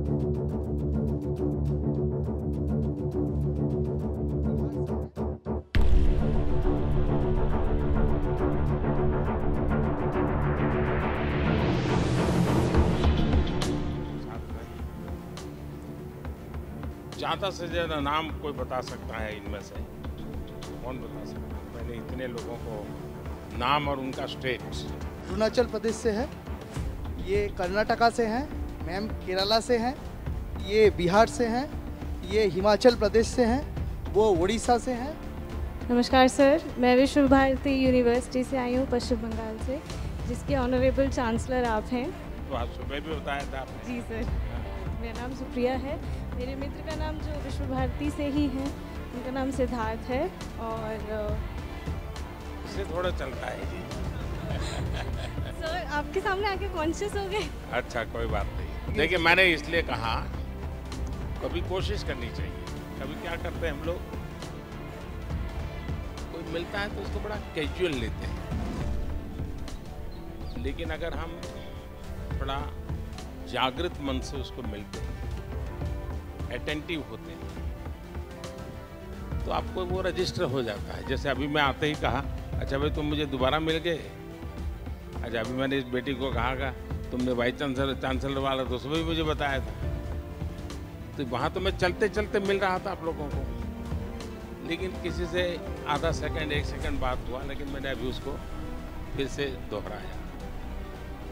ज़्यादा से ज़्यादा नाम कोई बता सकता है इनमें से? कौन बता सकता है? मैंने इतने लोगों को नाम और उनका स्टेट। अरुणाचल प्रदेश से है, ये कर्नाटका से हैं, मैम केरला से हैं, ये बिहार से हैं, ये हिमाचल प्रदेश से हैं, वो उड़ीसा से हैं। नमस्कार सर, मैं विश्व भारती यूनिवर्सिटी से आई हूँ पश्चिम बंगाल से, जिसके ऑनरेबल चांसलर आप हैं। तो आज सुबह भी बताया था आपने। जी सर, मेरा नाम सुप्रिया है। मेरे मित्र का नाम जो विश्व भारती से ही है, उनका नाम सिद्धार्थ है। और इससे थोड़ा चलता है जी। सर आपके सामने आके कॉन्शियस हो गए। अच्छा, कोई बात नहीं। देखिए, मैंने इसलिए कहा कभी कोशिश करनी चाहिए। कभी क्या करते हैं हम लोग, कोई मिलता है तो उसको बड़ा कैजुअल लेते हैं, लेकिन अगर हम बड़ा जागृत मन से उसको मिलते हैं, अटेंटिव होते हैं, तो आपको वो रजिस्टर हो जाता है। जैसे अभी मैं आते ही कहा, अच्छा भाई तुम मुझे दोबारा मिल गए। अच्छा, अभी मैंने इस बेटी को कहा तुमने वाइस चांसलर वाला तो सुबह भी मुझे बताया था। तो वहाँ तो मैं चलते चलते मिल रहा था आप लोगों को, लेकिन किसी से आधा सेकंड 1 सेकंड बात हुआ, लेकिन मैंने अभी उसको फिर से दोहराया,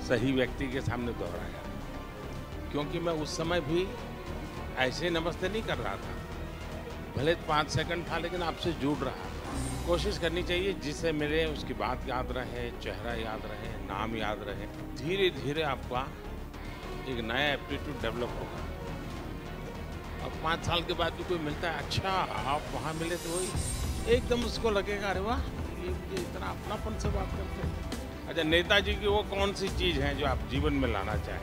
सही व्यक्ति के सामने दोहराया, क्योंकि मैं उस समय भी ऐसे नमस्ते नहीं कर रहा था। भले 5 सेकंड था, लेकिन आपसे जुड़ रहा था। कोशिश करनी चाहिए जिससे मिले उसकी बात याद रहे, चेहरा याद रहे, नाम याद रहे। धीरे धीरे आपका एक नया एप्टीट्यूड डेवलप होगा। अब 5 साल के बाद भी कोई मिलता है, अच्छा आप वहाँ मिले तो वही, एकदम उसको लगेगा अरे वाह, ये इतना अपनापन से बात करते हैं। अच्छा, नेताजी की वो कौन सी चीज़ है जो आप जीवन में लाना चाहें?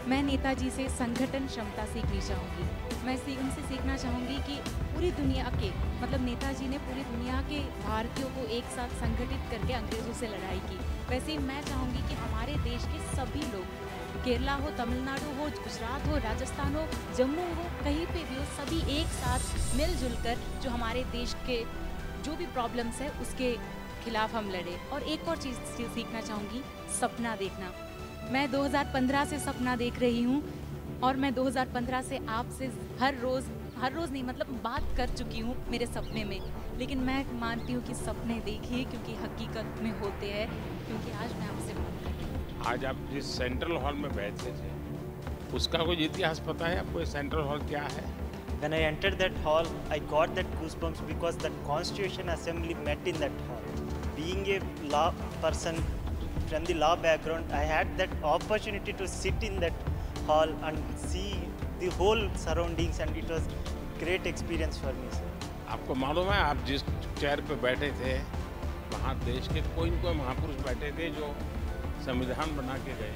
मैं नेताजी से संगठन क्षमता सीखनी चाहूँगी। मैं उनसे सीखना चाहूँगी कि पूरी दुनिया के, मतलब नेताजी ने पूरी दुनिया के भारतीयों को एक साथ संगठित करके अंग्रेज़ों से लड़ाई की। वैसे ही मैं चाहूँगी कि हमारे देश के सभी लोग, केरला हो, तमिलनाडु हो, गुजरात हो, राजस्थान हो, जम्मू हो, कहीं पे भी हो, सभी एक साथ मिलजुल कर जो हमारे देश के जो भी प्रॉब्लम्स है उसके खिलाफ हम लड़े। और एक और चीज़ सीखना चाहूँगी, सपना देखना। मैं 2015 से सपना देख रही हूँ, और मैं 2015 से आपसे हर रोज़ नहीं, मतलब बात कर चुकी हूँ मेरे सपने में। लेकिन मैं मानती हूँ कि सपने देखिए, क्योंकि हकीकत में होते हैं। क्योंकि आज मैं आपसे बात कर रही हूँ। आज आप जिस सेंट्रल हॉल में बैठे थे, उसका कोई इतिहास पता है आपको? सेंट्रल हॉल क्या है? When I entered that hall, I got that goosebumps because the Constitution Assembly met in that hall. Being a law person from the law background, I had that opportunity to sit in that hall and see the whole surroundings, and it was great experience for me, sir. आपको मालूम है, आप जिस chair पे बैठे थे, वहाँ देश के कोई न कोई महापुरुष बैठे थे जो संविधान बना के गए।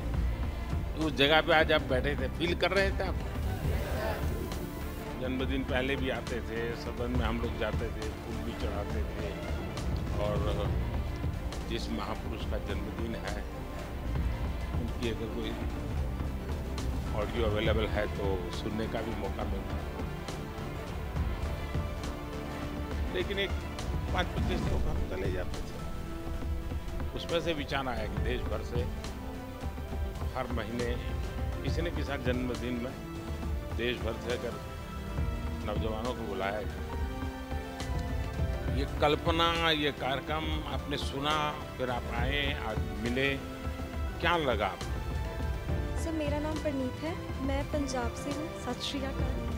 उस जगह पे आज आप बैठे थे, फील कर रहे थे आप? जन्मदिन पहले भी आते थे, सदन में हम लोग जाते थे, फूल भी चढ़ाते थे, और जिस महापुरुष का जन्मदिन है उनकी अगर कोई ऑडियो अवेलेबल है तो सुनने का भी मौका मिलता है। लेकिन एक 5-25 लोग हम चले जाते थे। उसमें से विचार आया कि देश भर से हर महीने किसी न किसी जन्मदिन में देश भर से अगर नौजवानों को बुलाया जाए। ये कल्पना, ये कार्यक्रम आपने सुना, फिर आप आए, आज मिले, क्या लगा आपको? सर, मेरा नाम परनीत है, मैं पंजाब से हूँ। सत श्री अकाल।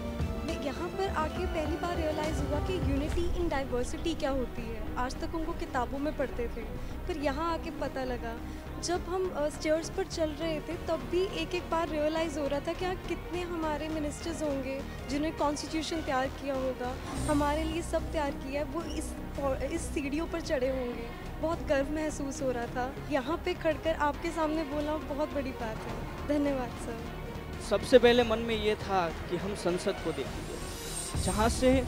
मैं यहाँ पर आके पहली बार रियलाइज़ हुआ कि यूनिटी इन डाइवर्सिटी क्या होती है। आज तक उनको किताबों में पढ़ते थे, फिर यहाँ आके पता लगा। जब हम स्टेयर्स पर चल रहे थे तब भी एक बार रियलाइज़ हो रहा था कि कितने हमारे मिनिस्टर्स होंगे जिन्होंने कॉन्स्टिट्यूशन तैयार किया होगा, हमारे लिए सब तैयार किया है, वो इस सीढ़ियों पर चढ़े होंगे। बहुत गर्व महसूस हो रहा था। यहाँ पे खड़कर आपके सामने बोलना बहुत बड़ी बात है। धन्यवाद सर। सबसे पहले मन में ये था कि हम संसद को देखेंगे, जहाँ से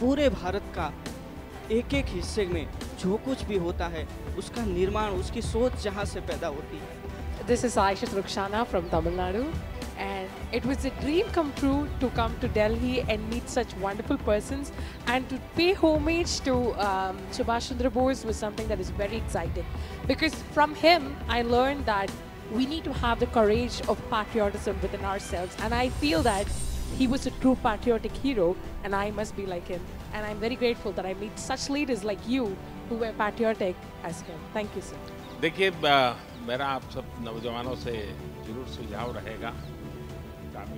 पूरे भारत का एक एक हिस्से में जो कुछ भी होता है उसका निर्माण, उसकी सोच जहाँ से पैदा होती है। This is Aisha Rukhsana from Tamil Nadu. And it was a dream come true to come to Delhi and meet such wonderful persons, and to pay homage to Subhash Chandra Bose was something that is very exciting, because from him I learned that we need to have the courage of patriotism within ourselves, and I feel that he was a true patriotic hero and I must be like him, and I'm very grateful that I meet such leaders like you who were patriotic as him. Thank you, sir. देखिए मेरा आप सब नौजवानों से जरूर सुझाव रहेगा कि आप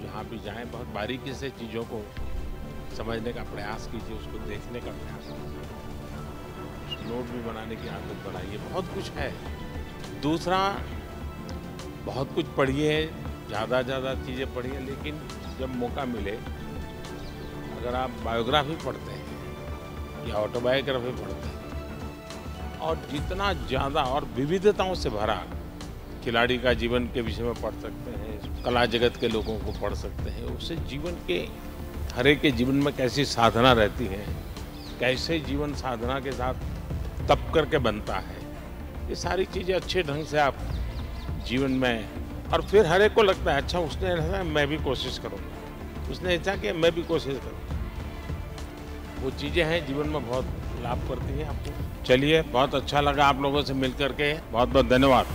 जहाँ भी जाएं बहुत बारीकी से चीज़ों को समझने का प्रयास कीजिए, उसको देखने का प्रयास कीजिए, नोट भी बनाने की आदत बढ़ाइए। बहुत कुछ है। दूसरा, बहुत कुछ पढ़िए, ज़्यादा चीज़ें पढ़िए, लेकिन जब मौका मिले अगर आप बायोग्राफी पढ़ते हैं या ऑटोबायोग्राफी पढ़ते हैं और जितना ज़्यादा और विविधताओं से भरा खिलाड़ी का जीवन के विषय में पढ़ सकते हैं, कला जगत के लोगों को पढ़ सकते हैं, उससे जीवन के हर एक के जीवन में कैसी साधना रहती है, कैसे जीवन साधना के साथ तप करके बनता है, ये सारी चीज़ें अच्छे ढंग से आप जीवन में, और फिर हर एक को लगता है अच्छा उसने ऐसा मैं भी कोशिश करूँगा, उसने ऐसा किया मैं भी कोशिश करूँगा। वो चीज़ें हैं जीवन में बहुत लाभ करती हैं आपको। चलिए, बहुत अच्छा लगा आप लोगों से मिल करके, बहुत बहुत धन्यवाद।